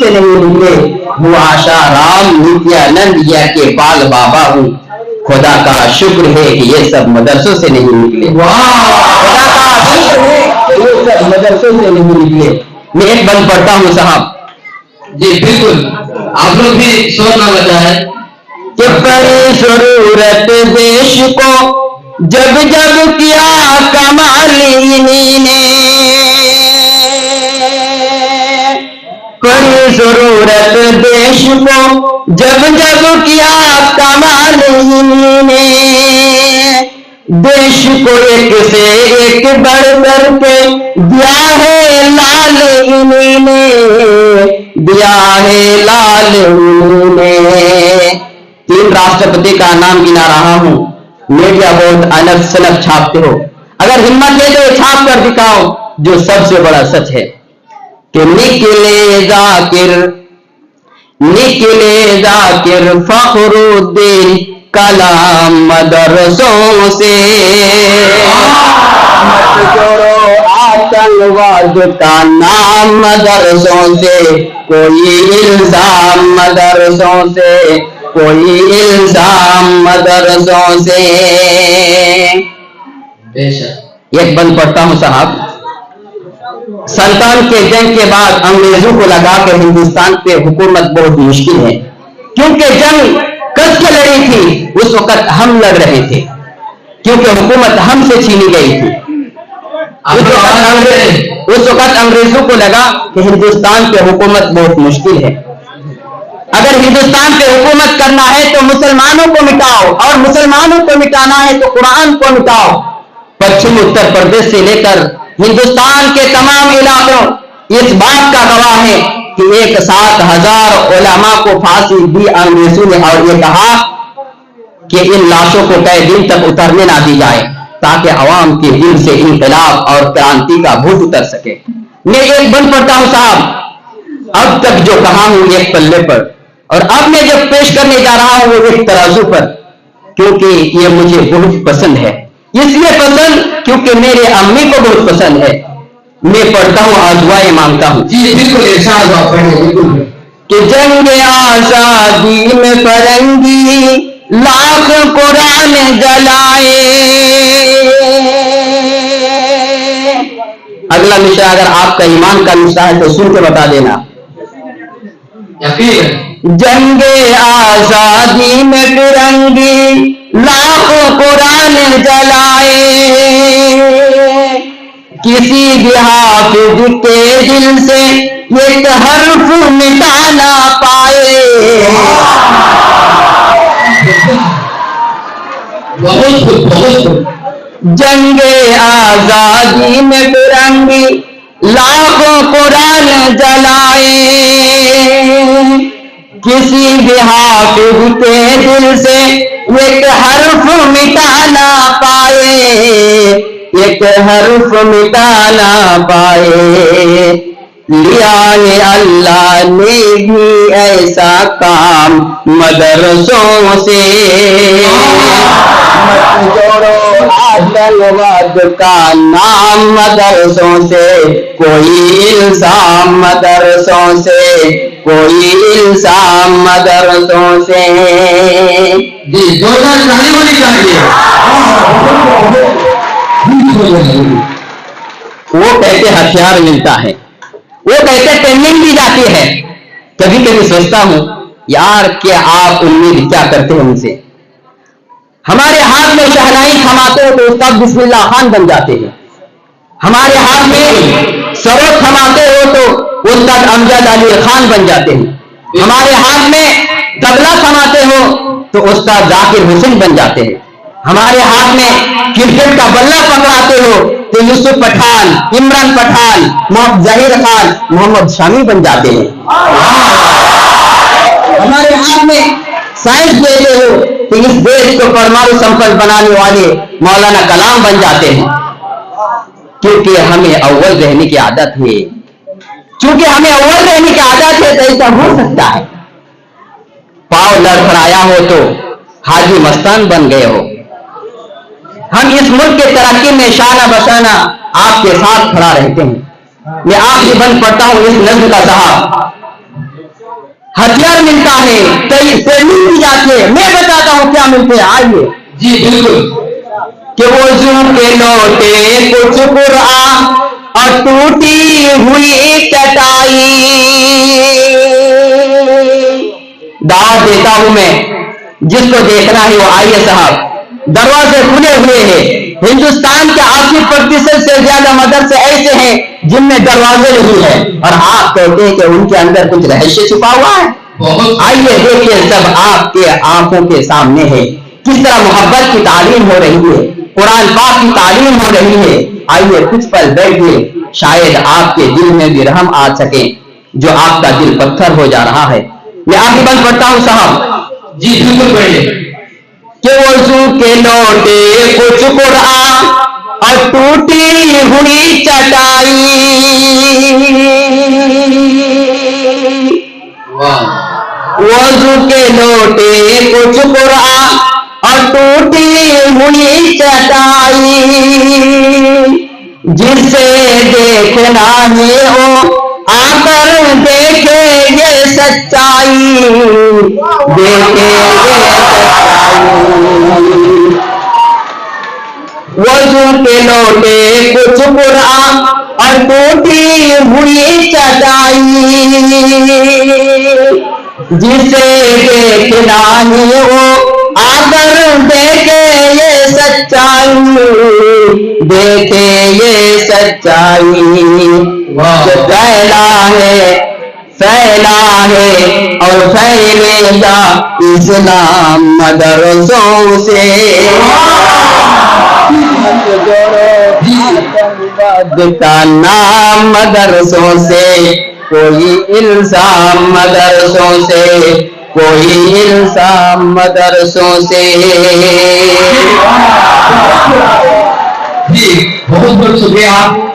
سے نہیں نکلے، وہ آشا رام نتیانند یا کے پال بابا ہوں، خدا کا شکر ہے کہ یہ سب مدرسوں سے نہیں نکلے، خدا کا شکر ہے کہ یہ سب مدرسوں سے نہیں نکلے۔ میں ایک بند پڑھتا ہوں صاحب۔ جی بالکل، آپ لوگ بھی سوچنا بچائے کہ پڑی ضرورت دیش کو جب جب کیا کمال انہی نے، پڑی ضرورت دیش کو جب جب کیا کمال انہی نے، دیش کو ایک سے ایک بڑھ کر کے دیا ہے لال انہی نے، دیا ہے لال انہی نے۔ 3 راشٹرپتی کا نام گنا رہا ہوں، میڈیا بہت الگ سلگ چھاپتے ہو، اگر ہمت ہے تو چھاپ کر دکھاؤ جو سب سے بڑا سچ ہے کہ نکلے ذاکر فخر الدین کلام مدرسوں سے، مت جوڑو آتنکواد کا نام مدرسوں سے، کوئی الزام مدرسوں سے، کوئی الزام مدرسوں سے۔ ایک بند پڑھتا ہوں صاحب۔ سلطان کے جنگ کے بعد انگریزوں کو لگا کہ ہندوستان پہ حکومت بہت مشکل ہے، کیونکہ جنگ کس سے لڑی تھی؟ اس وقت ہم لڑ رہے تھے، کیونکہ حکومت ہم سے چھینی گئی تھی۔ اس وقت انگریزوں کو لگا کہ ہندوستان پہ حکومت بہت مشکل ہے، اگر ہندوستان پہ حکومت کرنا ہے تو مسلمانوں کو مٹاؤ، اور مسلمانوں کو مٹانا ہے تو قرآن کو مٹاؤ۔ پچھم اتر پردیش سے لے کر ہندوستان کے تمام علاقوں اس بات کا گواہ ہے کہ 7,000 علماء کو پھانسی دی انگریزوں نے، اور یہ کہا کہ ان لاشوں کو کئی دن تک اترنے نہ دی جائے تاکہ عوام کے دل سے انقلاب اور کرانتی کا بھوت اتر سکے۔ میں ایک بند پڑھتا ہوں صاحب، اب تک جو کہا ہوں ایک پلے پر، اور اب میں جب پیش کرنے جا رہا ہوں وہ ایک ترازو پر، کیونکہ یہ مجھے بہت پسند ہے، اس لیے پسند کیونکہ میرے امی کو بہت پسند ہے۔ میں پڑھتا ہوں اور دعائیں مانگتا ہوں۔ جی بالکل ارشاد آپ پڑھیں بالکل۔ کہ جنگ آزادی میں فرنگی لاکھ قرآن جلائے، اگلا مشرا اگر آپ کا ایمان کا مشرا ہے تو سن کے بتا دینا۔ جنگ آزادی میں فرنگی لاکھ قرآن جلائے، کسی بھی حافظ کے دل سے ایک حرف مٹا نہ پائے، جنگ آزادی میں فرنگی لاکھوں قرآن جلائے، کسی بھی حافظ کے دل سے ایک حرف مٹا نہ پائے، ایک حرف مٹا نہ پائے، لیا ہے اللہ نے بھی ایسا کام مدرسوں سے، مت جوڑو آتنکواد کا نام مدرسوں سے، کوئی الزام مدرسوں سے، کوئی الزام مدرسوں سے۔ جی زوردار تالی ہونی چاہیے۔ وہ کہتے ہتھیار ملتا ہے، وہ کہتے ٹریننگ دی جاتی ہے۔ کبھی کبھی سوچتا ہوں یار کہ آپ امید کیا کرتے ہیں ان سے؟ ہمارے ہاتھ میں شہنائی تھماتے ہو تو استاد بسم اللہ خان بن جاتے ہیں، ہمارے ہاتھ میں سروت تھماتے ہو تو استاد امجد علی خان بن جاتے ہیں، ہمارے ہاتھ میں تبلا تھماتے ہو تو استاد ذاکر حسین بن جاتے ہیں، ہمارے ہاتھ میں کرکٹ کا بلہ پکڑاتے ہو تو یوسف پٹھان، عمران پٹھان، محمد ظہیر خان، محمد شامی بن جاتے ہیں، ہمارے ہاتھ میں سائنس دیتے ہو تو اس دیش کو پرمانو سمپن بنانے والے مولانا کلام بن جاتے ہیں، کیونکہ ہمیں اول رہنے کی عادت ہے، چونکہ ہمیں اول رہنے کی عادت ہے تو ایسا ہو سکتا ہے۔ پاؤں لڑکھڑایا ہو تو حاجی مستان بن گئے ہو، ہم اس ملک کے ترقی میں شانہ بشانہ آپ کے ساتھ کھڑا رہتے ہیں۔ میں آپ سے بند پڑھتا ہوں اس نظم کا صاحب ہتھیار ملتا ہے، کئی ٹریننگ دی جاتی ہے. میں بتاتا ہوں کیا ملتے ہیں، آئیے. جی بالکل. کہ وضو کے لوٹے کچھ قرآن اور ٹوٹی ہوئی چٹائی. دعوت دیتا ہوں میں، جس کو دیکھنا ہے وہ آئیے صاحب. دروازے کھلے ہوئے ہیں. ہندوستان کے 80% سے زیادہ مدرسے ایسے ہیں جن میں دروازے نہیں ہیں، اور آپ کہتے ہیں کہ ان کے اندر کچھ رہسیہ چھپا ہوا ہے. آئیے دیکھیے، سب آپ کے آنکھوں کے سامنے ہے. کس طرح محبت کی تعلیم ہو رہی ہے، قرآن پاک کی تعلیم ہو رہی ہے. آئیے کچھ پل بیٹھیے، شاید آپ کے دل میں بھی رحم آ سکے جو آپ کا دل پتھر ہو جا رہا ہے. میں آگے بند پڑھتا ہوں صاحب. جی بالکل پڑھیے. کہ وضو کے لوٹے کچھ قرآن اور ٹوٹی ہوئی چٹائی. وضو کے لوٹے کچھ قرآن اور ٹوٹی ہوئی چٹائی. جسے دیکھنا ہے وہ آ کر دیکھے یہ سچائی. دیکھے یہ وضو کے لوٹے کچھ قرآن اور ٹوٹی ہوئی چٹائی. جسے دیکھنا ہے وہ آ کر دیکھے یہ سچائی. دیکھے یہ سچائی. جو پھیلا ہے اور پھیلے گا اسلام مدرسوں سے. کا نام مدرسوں سے، کوئی الزام مدرسوں سے، کوئی الزام مدرسوں سے. جی بہت بہت شکریہ.